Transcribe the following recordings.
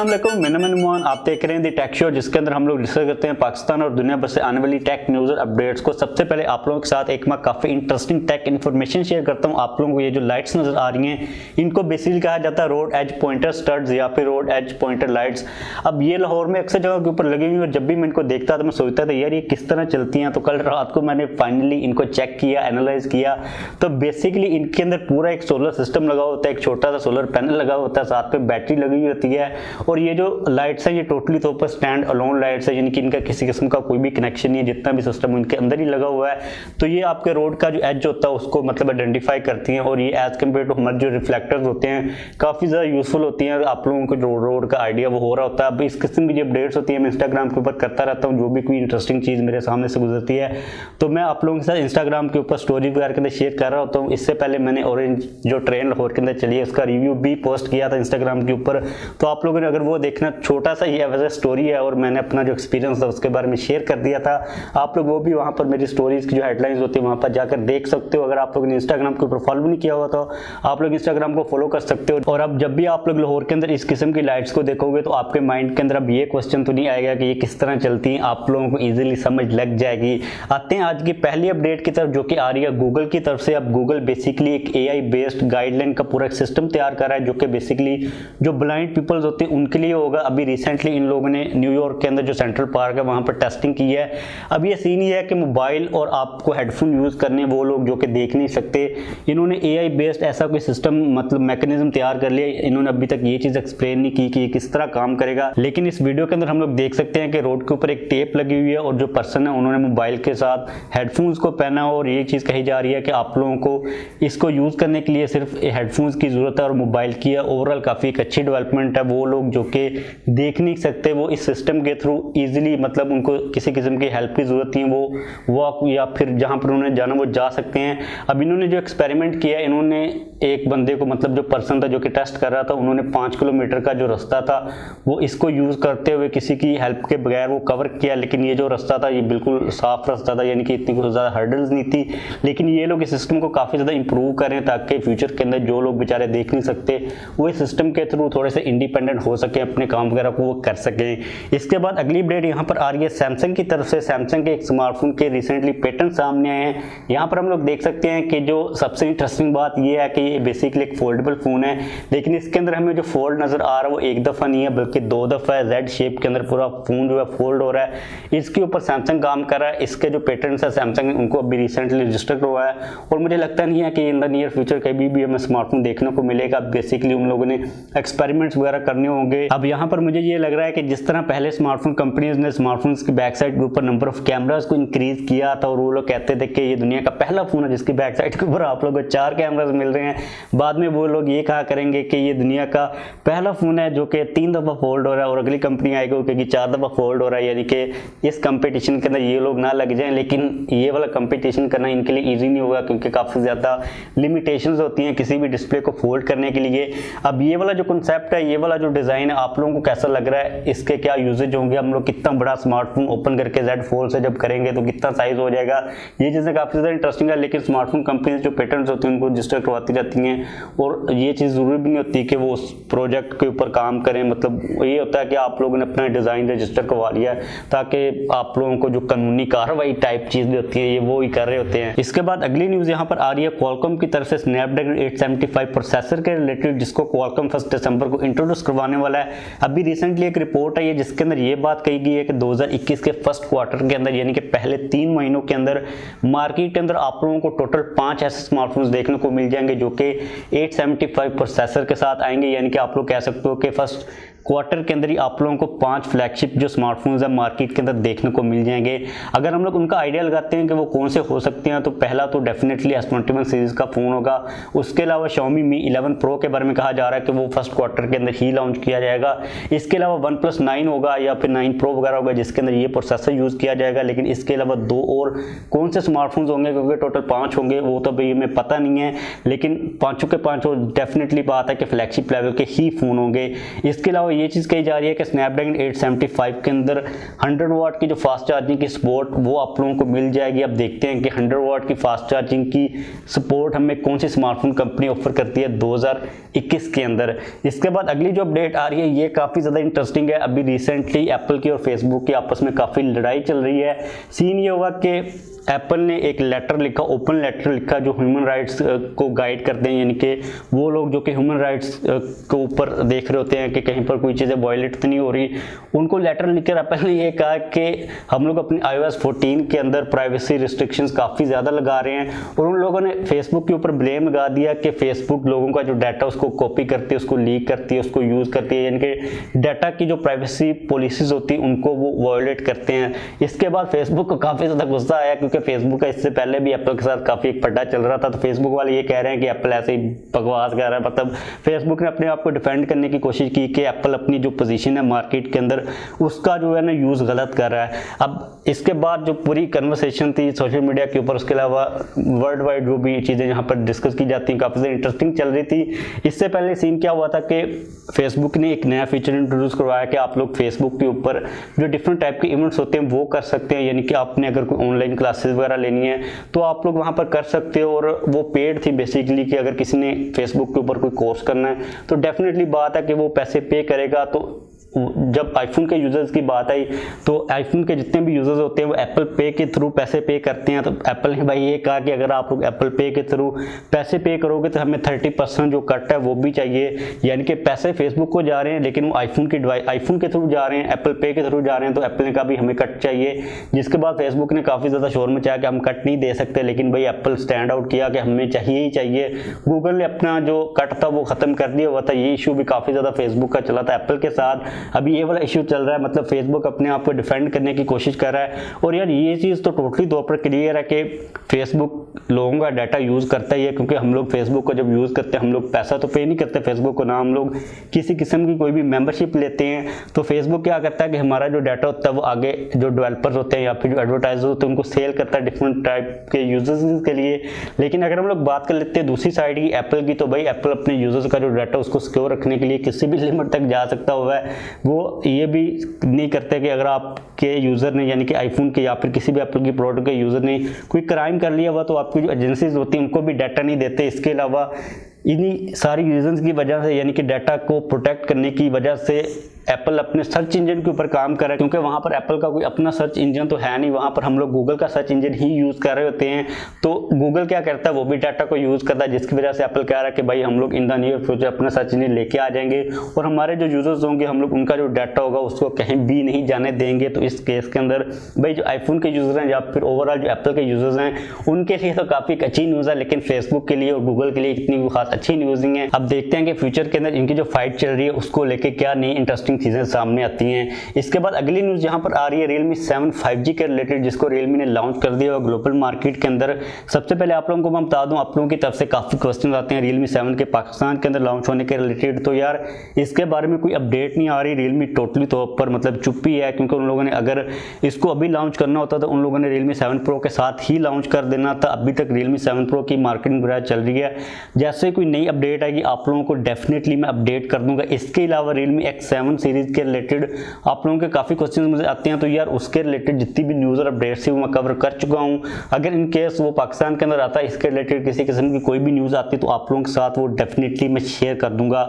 अस्सलाम वालेकुम, मैं मनमोहन। आप देख रहे हैं दी टेक शो, जिसके अंदर हम लोग डिस्कस करते हैं पाकिस्तान और दुनिया भर से आने वाली टेक न्यूज़ और अपडेट्स को। सबसे पहले आप लोगों के साथ एक मैं काफ़ी इंटरेस्टिंग टेक इन्फॉर्मेशन शेयर करता हूं आप लोगों को। ये जो लाइट्स नज़र आ रही हैं, इनको बेसिकली कहा जाता है रोड एज पॉइंटर स्टड्स या फिर रोड एज पॉइंटर लाइट्स। अब ये लाहौर में अक्सर जगह के ऊपर लगी हुई, और जब भी मैं इनको देखता था मैं सोचता था यार ये किस तरह चलती हैं। तो कल रात को मैंने फाइनली इनको चेक किया, एनालाइज किया। तो बेसिकली इनके अंदर पूरा एक सोलर सिस्टम लगा होता है, एक छोटा सा सोलर पैनल लगा होता है, साथ में बैटरी लगी हुई होती है। और ये जो लाइट्स है ये टोटली तौर पर स्टैंड अलोन लाइट्स है, यानी कि इनका किसी किस्म का कोई भी कनेक्शन नहीं है। जितना भी सिस्टम इनके अंदर ही लगा हुआ है, तो ये आपके रोड का जो एज होता है उसको मतलब आइडेंटिफाई करती हैं। और ये एज कम्पेयर टू हमारे जो रिफ्लेक्टर्स होते हैं काफ़ी ज़्यादा यूजफुल होती हैं। आप लोगों को जो रोड का आइडिया वो हो रहा होता है। अब इस किस्म की जो अपडेट्स होती है मैं इंस्टाग्राम के ऊपर करता रहता हूँ। जो भी कोई इंटरेस्टिंग चीज़ मेरे सामने से गुजरती है तो मैं आप लोगों के साथ इंस्टाग्राम के ऊपर स्टोरी वगैरह के अंदर शेयर कर रहा होता हूँ। इससे पहले मैंने ऑरेंज जो ट्रेन लाहौर के अंदर चली है उसका रिव्यू भी पोस्ट किया था इंस्टाग्राम के ऊपर। तो आप लोगों ने अगर वो देखना, छोटा सा ये वैसे स्टोरी है और मैंने अपना जो एक्सपीरियंस था उसके बारे में शेयर कर दिया था। आप लोग वो भी वहाँ पर मेरी स्टोरीज की जो हेडलाइंस होती है वहाँ पर जाकर देख सकते हो। अगर आप लोगों ने इंस्टाग्राम के ऊपर फॉलो नहीं किया हुआ तो आप लोग इंस्टाग्राम को फॉलो कर सकते हो। और अब जब भी आप लोग लाहौर के अंदर इस किस्म की लाइट्स को देखोगे तो आपके माइंड के अंदर अब ये क्वेश्चन तो नहीं आएगा कि ये किस तरह चलती हैं, आप लोगों को ईजिली समझ लग जाएगी। आते हैं आज की पहली अपडेट की तरफ, जो कि आ रही है गूगल की तरफ से। अब गूगल बेसिकली एक AI बेस्ड गाइडलाइन का पूरा एक सिस्टम तैयार कर रहा है, जो कि बेसिकली जो ब्लाइंड पीपल्स होते हैं उनके लिए होगा। अभी रिसेंटली इन लोगों ने न्यूयॉर्क के अंदर जो सेंट्रल पार्क है वहां पर टेस्टिंग की है। अब ये सीन ये है कि मोबाइल और आपको हेडफोन यूज करने वो लोग जो कि देख नहीं सकते, इन्होंने AI बेस्ड ऐसा कोई सिस्टम मतलब मैकेनिज्म तैयार कर लिया। इन्होंने अभी तक ये चीज एक्सप्लेन नहीं की कि ये किस तरह काम करेगा, लेकिन इस वीडियो के अंदर हम लोग देख सकते हैं कि रोड के ऊपर एक टेप लगी हुई है और जो पर्सन है उन्होंने मोबाइल के साथ हेडफोन्स को पहना। और ये चीज कही जा रही है कि आप लोगों को इसको यूज करने के लिए सिर्फ हेडफोन्स की जरूरत है और मोबाइल की है। ओवरऑल काफी एक अच्छी डेवलपमेंट है। वो लोग जो कि देख नहीं सकते वो इस सिस्टम के थ्रू इजीली मतलब उनको किसी किस्म की हेल्प की जरूरत नहीं है, वो वॉक या फिर जहां पर उन्हें जाना वो जा सकते हैं। अब इन्होंने जो एक्सपेरिमेंट किया, इन्होंने एक बंदे को मतलब जो पर्सन था जो कि टेस्ट कर रहा था, उन्होंने 5 किलोमीटर का जो रास्ता था वो इसको यूज करते हुए किसी की हेल्प के बगैर वो कवर किया। लेकिन ये जो रास्ता था ये बिल्कुल साफ रास्ता था, यानी कि इतनी कुछ ज्यादा हर्डल्स नहीं थी। लेकिन ये लोग इस सिस्टम को काफी ज्यादा इंप्रूव करें ताकि फ्यूचर के अंदर जो लोग बेचारे देख नहीं सकते वो इस सिस्टम के थ्रू थोड़े से इंडिपेंडेंट हो सके, अपने काम वगैरह को वो कर सकें। इसके बाद अगली अपडेट यहाँ पर आ रही है सैमसंग की तरफ से। सैमसंग के एक स्मार्टफोन के रिसेंटली पेटेंट सामने आए हैं। यहाँ पर हम लोग देख सकते हैं कि जो सबसे इंटरेस्टिंग बात ये है कि ये बेसिकली एक फोल्डेबल फोन है, लेकिन इसके अंदर हमें जो फोल्ड नजर आ रहा है वो एक दफा नहीं है बल्कि 2 दफा है। जेड शेप के अंदर पूरा फोन जो है फोल्ड हो रहा है। इसके ऊपर सैमसंग काम कर रहा है। इसके जो पेटेंट्स है सैमसंग ने उनको अभी रिसेंटली रजिस्टर करवाया है और मुझे लगता नहीं है कि इन द नियर फ्यूचर कभी भी हमें स्मार्टफोन देखने को मिलेगा। बेसिकली उन लोगों ने एक्सपेरिमेंट्स वगैरह करने होंगे। अब यहाँ पर मुझे ये लग रहा है कि जिस तरह पहले स्मार्टफोन कंपनीज ने स्मार्टफोन्स की बैक साइड के ऊपर नंबर ऑफ कैमरास को इंक्रीज किया था और वो लोग कहते थे कि ये दुनिया का पहला फोन है जिसकी बैक साइड के ऊपर आप लोगों को 4 कैमरास मिल रहे हैं। बाद में वो लोग ये कहा करेंगे कि ये दुनिया का पहला फोन है जो कि 3 दफा फोल्ड हो रहा है, और अगली कंपनी आएगी क्योंकि 4 दफा फोल्ड हो रहा है। यानी कि इस कंपटीशन के अंदर ये लोग ना लग जाएं। लेकिन ये वाला कंपटीशन करना इनके लिए ईजी नहीं होगा क्योंकि काफी ज्यादा लिमिटेशंस होती हैं किसी भी डिस्प्ले को फोल्ड करने के लिए। अब ये वाला जो कॉन्सेप्ट है, ये वाला जो डिजाइन है, आप लोगों को कैसा लग रहा है? इसके क्या यूजेज होंगे? हम लोग कितना बड़ा स्मार्टफोन ओपन करके Z फोल्ड से जब करेंगे तो कितना साइज हो जाएगा? ये चीजें काफी ज्यादा इंटरेस्टिंग है। लेकिन स्मार्टफोन कंपनीज जो पेटेंट्स होती हैं उनको रजिस्टर करवाती रहती हैं और ये चीज जरूरी भी नहीं होती कि वो उस प्रोजेक्ट के ऊपर काम करें। मतलब ये होता है कि आप लोगों ने अपना डिजाइन रजिस्टर करवा लिया है ताकि आप लोगों को जो कानूनी कार्रवाई टाइप चीजें होती है ये वो ही कर रहे होते हैं। इसके बाद अगली न्यूज यहाँ पर आ रही है क्वालकॉम की तरफ से स्नैपड्रैगन 875 प्रोसेसर के रिलेटेड, जिसको क्वालकॉम 1 दिसंबर को इंट्रोड्यूस करवाने वाला है। अभी रिसेंटली एक रिपोर्ट है जिसके अंदर ये बात कही गई है कि 2021 के फर्स्ट क्वार्टर के अंदर यानी कि पहले 3 महीनों के अंदर मार्केट के अंदर आप लोगों को टोटल 5 ऐसे स्मार्टफोन्स देखने को मिल जाएंगे जो कि 875 प्रोसेसर के साथ आएंगे। यानी कि आप लोग कह सकते हो कि फर्स्ट क्वार्टर के अंदर ही आप लोगों को 5 फ्लैगशिप जो स्मार्टफोन्स है मार्केट के अंदर देखने को मिल जाएंगे। अगर हम लोग उनका आइडिया लगाते हैं कि वो कौन से हो सकते हैं तो पहला तो डेफिनेटली S21 सीरीज का फोन होगा। उसके अलावा Xiaomi Mi 11 Pro के बारे में कहा जा रहा है कि वो फर्स्ट क्वार्टर के अंदर ही लॉन्च किया जाएगा। इसके अलावा OnePlus 9 होगा या फिर 9 Pro वगैरह होगा जिसके अंदर ये प्रोसेसर यूज किया जाएगा। लेकिन इसके अलावा 2 और कौन से स्मार्टफोन्स होंगे क्योंकि टोटल 5 होंगे वो तो अभी हमें पता नहीं है, लेकिन 5 के 5 डेफिनेटली बात है कि फ्लैगशिप लेवल के ही फोन होंगे। इसके अलावा ये चीज़ कही जा रही है कि स्नैपड्रैगन 875 के अंदर 100 वाट की जो फास्ट चार्जिंग की सपोर्ट वो आप लोगों को मिल जाएगी। अब देखते हैं कि 100 वाट की फास्ट चार्जिंग की सपोर्ट हमें कौन सी स्मार्टफोन कंपनी ऑफर करती है 2021 के अंदर। इसके बाद अगली जो अपडेट आ रही है ये काफ़ी ज़्यादा इंटरेस्टिंग है। अभी रिसेंटली एप्पल की और फेसबुक की आपस में काफ़ी लड़ाई चल रही है। सीन ये हुआ कि एप्पल ने एक लेटर लिखा, ओपन लेटर लिखा जो ह्यूमन राइट्स को गाइड करते हैं, यानी कि वो लोग जो कि ह्यूमन राइट्स के ऊपर देख रहे होते हैं कि कहीं पर कोई चीज़ें वायलेट तो नहीं हो रही, उनको लेटर लिखकर एप्पल ने ये कहा कि हम लोग अपनी iOS 14 के अंदर प्राइवेसी रिस्ट्रिक्शंस काफ़ी ज़्यादा लगा रहे हैं। और उन लोगों ने फेसबुक के ऊपर ब्लेम लगा दिया कि फेसबुक लोगों का जो डाटा उसको कॉपी करती है, उसको लीक करती है, उसको यूज़ करती है, यानी कि डाटा की जो प्राइवेसी पॉलिसीज होती है उनको वो वायलेट करते हैं। इसके बाद फेसबुक को काफ़ी ज़्यादा गुस्सा आया, क्योंकि फेसबुक का इससे पहले भी एप्पल के साथ काफ़ी एक पड्डा चल रहा था। तो फेसबुक वाले ये कह रहे हैं कि एप्पल ऐसे ही बकवास कर रहा है, मतलब फेसबुक ने अपने आप को डिफेंड करने की कोशिश की कि एप्पल अपनी जो पोजीशन है मार्केट के अंदर उसका जो है ना यूज़ गलत कर रहा है। अब इसके बाद जो पूरी कन्वर्सेशन थी सोशल मीडिया के ऊपर, उसके अलावा वर्ल्ड वाइड जो भी चीज़ें यहाँ पर डिस्कस की जाती हैं काफ़ी ज़्यादा इंटरेस्टिंग चल रही थी। इससे पहले सीन क्या हुआ था कि फेसबुक ने एक नया फीचर इंट्रोड्यूस करवाया कि आप लोग फेसबुक के ऊपर जो डिफरेंट टाइप के इवेंट्स होते हैं वो कर सकते हैं, यानी कि आपने अगर कोई ऑनलाइन क्लासेस वगैरह लेनी है तो आप लोग वहाँ पर कर सकते हो। और वो पेड थी बेसिकली कि अगर किसी ने फेसबुक के ऊपर कोई कोर्स करना है तो डेफिनेटली बात है कि वो पैसे पे करेगा। तो जब आईफोन के यूजर्स की बात आई तो आईफोन के जितने भी यूजर्स होते हैं वो एप्पल पे के थ्रू पैसे पे करते हैं। तो एप्पल ने भाई ये कहा कि अगर आप लोग एप्पल पे के थ्रू पैसे पे करोगे तो हमें 30% जो कट है वो भी चाहिए, यानी कि पैसे फेसबुक को जा रहे हैं लेकिन वो आईफोन के थ्रू जा रहे हैं, एप्पल पे के थ्रू जा रहे हैं। तो एप्पल ने कहा भी हमें कट चाहिए, जिसके बाद फेसबुक ने काफ़ी ज़्यादा शोर मचाया कि हम कट नहीं दे सकते, लेकिन भाई एप्पल स्टैंड आउट किया कि हमें चाहिए ही चाहिए। गूगल ने अपना जो कट था वो ख़त्म कर दिया हुआ था। ये इशू भी काफ़ी ज़्यादा फेसबुक का चला था एप्पल के साथ। अभी ये वाला इशू चल रहा है, मतलब फेसबुक अपने आप को डिफेंड करने की कोशिश कर रहा है। और यार ये चीज़ तो टोटली तौर पर क्लियर है कि फेसबुक लोगों का डाटा यूज़ करता ही है, क्योंकि हम लोग फेसबुक को जब यूज़ करते हैं हम लोग पैसा तो पे नहीं करते फेसबुक को, ना हम लोग किसी किस्म की कोई भी मेंबरशिप लेते हैं। तो फेसबुक क्या करता है कि हमारा जो डाटा होता है वो आगे जो डेवलपर्स होते हैं या फिर जो एडवर्टाइजर होते हैं उनको सेल करता है डिफरेंट टाइप के यूजर्स के लिए। लेकिन अगर हम लोग बात कर लेते हैं दूसरी साइड की एप्पल की, तो भाई एप्पल अपने यूजर्स का जो डाटा उसको सिक्योर रखने के लिए किसी भी लिमिट तक जा सकता हुआ है। वो ये भी नहीं करते कि अगर आपके यूज़र ने यानी कि आईफोन के या फिर किसी भी एप्पल की प्रोडक्ट के यूज़र ने कोई क्राइम कर लिया हुआ तो आपकी जो एजेंसीज होती हैं उनको भी डाटा नहीं देते। इसके अलावा इन्हीं सारी रीजंस की वजह से यानी कि डाटा को प्रोटेक्ट करने की वजह से एप्पल अपने सर्च इंजन के ऊपर काम कर रहा है, क्योंकि वहाँ पर एप्पल का कोई अपना सर्च इंजन तो है नहीं, वहाँ पर हम लोग गूगल का सर्च इंजन ही यूज़ कर रहे होते हैं। तो गूगल क्या करता है वो भी डाटा को यूज़ करता है, जिसकी वजह से एप्पल कह रहा है कि भाई हम लोग इन द नियर फ्यूचर अपना सर्च इंजन लेके आ जाएंगे और हमारे जो यूजर्स होंगे हम लोग उनका जो डाटा होगा उसको कहीं भी नहीं जाने देंगे। तो इस केस के अंदर भाई जो आईफोन के यूज़र हैं या फिर ओवरऑल जो एप्पल के यूजर्स हैं उनके लिए तो काफ़ी अच्छी न्यूज़ है, लेकिन फेसबुक के लिए और गूगल के लिए इतनी खास अच्छी न्यूज़ नहीं है। अब देखते हैं कि फ्यूचर के अंदर इनकी जो फाइट चल रही है उसको लेके क्या नई इंटरेस्टिंग चीज़ें सामने आती हैं। इसके बाद अगली न्यूज़ यहाँ पर आ रही है Realme 7 5G के रिलेटेड, जिसको Realme ने लॉन्च कर दिया ग्लोबल मार्केट के अंदर। सबसे पहले आप लोगों को मैं बता दूं, आप लोगों की तरफ से काफ़ी क्वेश्चन आते हैं Realme 7 के पाकिस्तान के अंदर लॉन्च होने के रिलेटेड। तो यार इसके बारे में कोई अपडेट नहीं आ रही, Realme टोटली तौर पर मतलब चुप ही है, क्योंकि उन लोगों ने अगर इसको अभी लॉन्च करना होता तो उन लोगों ने Realme 7 Pro के साथ ही लॉन्च कर देना था। अभी तक Realme 7 Pro की मार्केटिंग वगैरह चल रही है, जैसे कोई नई अपडेट आएगी आप लोगों को डेफिनेटली मैं अपडेट कर दूंगा। इसके अलावा Realme X7 सीरीज के रिलेटेड आप लोगों के काफ़ी क्वेश्चन मुझे आते हैं, तो यार उसके रिलेटेड जितनी भी न्यूज़ और अपडेट्स थी वो मैं कवर कर चुका हूँ। अगर इन केस वो पाकिस्तान के अंदर आता है इसके रिलेटेड किसी किस्म की कोई भी न्यूज़ आती है तो आप लोगों के साथ वो डेफिनेटली मैं शेयर कर दूंगा।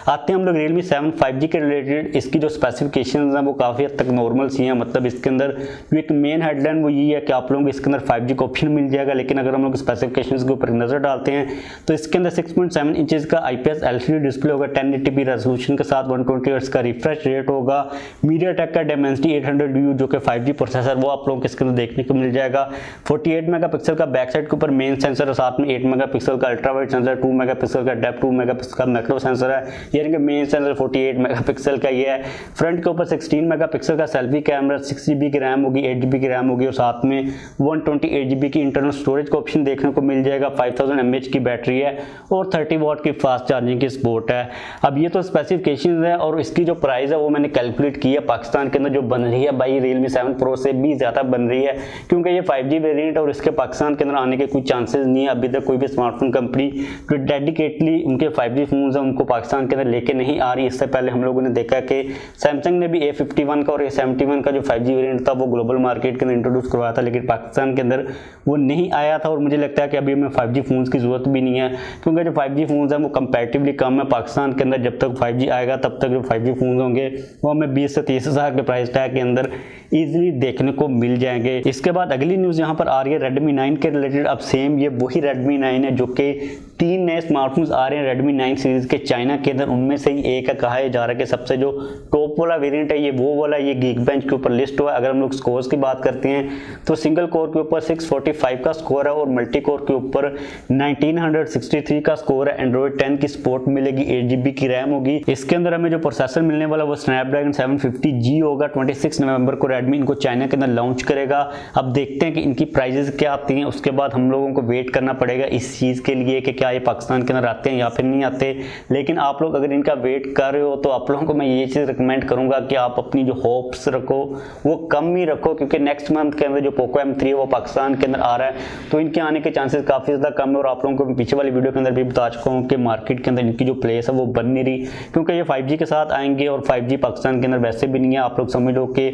आते हैं हम लोग Realme 7 5G के रिलेटेड। इसकी जो स्पेसिफिकेशंस हैं वो काफ़ी हद तक नॉर्मल सी हैं, मतलब इसके अंदर जो एक मेन हेडलाइन वो ये है कि आप लोगों को इसके अंदर 5G का ऑप्शन मिल जाएगा। लेकिन अगर हम लोग स्पेसिफिकेशंस के ऊपर नजर डालते हैं तो इसके अंदर 6.7 इंचेस का IPS LCD डिस्प्ले होगा 1080p रेजोल्यूशन के साथ, 120 हर्ट्ज का रिफ्रेश रेट होगा, MediaTek का Dimensity 800U जो कि 5G प्रोसेसर वो आप लोगों को इसके अंदर देखने को मिल जाएगा। 48 मेगापिक्सल का बैक साइड के ऊपर मेन सेंसर है, साथ में 8 मेगापिक्सल का अल्ट्रा वाइड सेंसर, 2 मेगापिक्सल का डेप्थ, 2 मेगापिक्सल का मैक्रो सेंसर है, यानी कि मेन सेंसर 48 मेगापिक्सल का ये है। फ्रंट के ऊपर 16 मेगापिक्सल का सेल्फी कैमरा, 6GB की रैम होगी, 8GB की रैम होगी और साथ में 128GB की इंटरनल स्टोरेज का ऑप्शन देखने को मिल जाएगा। 5000 mAh की बैटरी है और 230 वाट की फास्ट चार्जिंग की सपोर्ट है। अब ये तो स्पेसिफिकेशन है और इसकी जो प्राइस है वो मैंने कैलकुलेट की है, पाकिस्तान के अंदर जो बन रही है भाई Realme 7 Pro से भी ज़्यादा बन रही है, क्योंकि ये 5G वेरिएंट और इसके पाकिस्तान के अंदर आने के कोई चांसेस नहीं है। अभी तक कोई भी स्मार्टफोन कंपनी जो डेडिकेटली उनके 5G फोन्स हैं उनको पाकिस्तान के अंदर लेके नहीं आ रही। इससे पहले हम लोगों ने देखा कि सैमसंग ने भी A51 का और A71 का जो 5G वेरिएंट था वो ग्लोबल मार्केट के अंदर इंट्रोड्यूस करवाया था, लेकिन पाकिस्तान के अंदर वो नहीं आया था। और मुझे लगता है कि अभी हमें 5G फोन्स की जरूरत भी नहीं है, क्योंकि जो 5G फोन्स हैं वो कंपैरेटिवली कम है पाकिस्तान के अंदर। जब तक 5G आएगा तब तक जो 5G फोन्स होंगे वो हमें 20 से 30 हज़ार के प्राइस टैग के अंदर इजीली देखने को मिल जाएंगे। इसके बाद अगली न्यूज़ यहाँ पर आ रही है Redmi 9 के रिलेटेड। अब सेम ये वही Redmi 9 है जो कि 3 नए स्मार्टफोन्स आ रहे हैं Redmi 9 सीरीज के चाइना के अंदर, उनमें से ही एक है कहा जा रहा है कि सबसे जो टॉप वाला वेरिएंट है ये वो वाला, ये Geekbench के ऊपर लिस्ट हुआ है। अगर हम लोग स्कोर्स की बात करते हैं तो सिंगल कोर के ऊपर 645 का स्कोर है और मल्टी कोर के ऊपर 1963 का स्कोर है। एंड्रॉइड 10 की सपोर्ट मिलेगी, 8GB की रैम होगी। इसके अंदर हमें जो प्रोसेसर मिलने वाला वो स्नैपड्रैगन 750G होगा। 26 नवंबर को Redmi इनको चाइना के अंदर लॉन्च करेगा। अब देखते हैं कि इनकी प्राइजेस क्या आती हैं, उसके बाद हम लोगों को वेट करना पड़ेगा इस चीज़ के लिए कि क्या ये पाकिस्तान के अंदर आते हैं या फिर नहीं आते। लेकिन आप लोग अगर इनका वेट कर रहे हो तो आप लोगों को मैं ये चीज़ रिकमेंड करूंगा कि आप अपनी जो होप्स रखो वो कम ही रखो, क्योंकि नेक्स्ट मंथ के अंदर जो पोको M3 है वो पाकिस्तान के अंदर आ रहा है, तो इनके आने के चांसेस काफ़ी ज़्यादा कम है। और आप लोगों को पीछे वाली वीडियो के अंदर भी बता चुका हूँ कि मार्केट के अंदर इनकी जो प्लेस है वो बन नहीं रही, क्योंकि ये 5G के साथ आएंगे और 5G पाकिस्तान के अंदर वैसे भी नहीं है। आप लोग समझ लो कि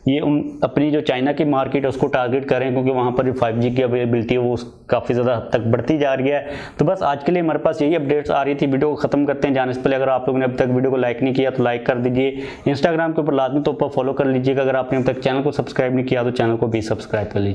ये अपनी जो चाइना की मार्केट है उसको टारगेट करें, क्योंकि वहाँ पर जो 5G की अवेलेबिलिटी है वो काफ़ी ज़्यादा हद तक बढ़ती जा रही है। तो बस आज के लिए हमारे पास यही अपडेट्स आ रही थी। वीडियो को खत्म करते हैं जाने से पहले अगर आप लोगों ने अब तक वीडियो को लाइक नहीं किया तो लाइक कर दीजिए। इंस्टाग्राम के ऊपर लाजमी तौर पर फॉलो कर लीजिएगा। अगर आपने अब तक चैनल को सब्सक्राइब नहीं किया तो चैनल को भी सब्सक्राइब कर लीजिए।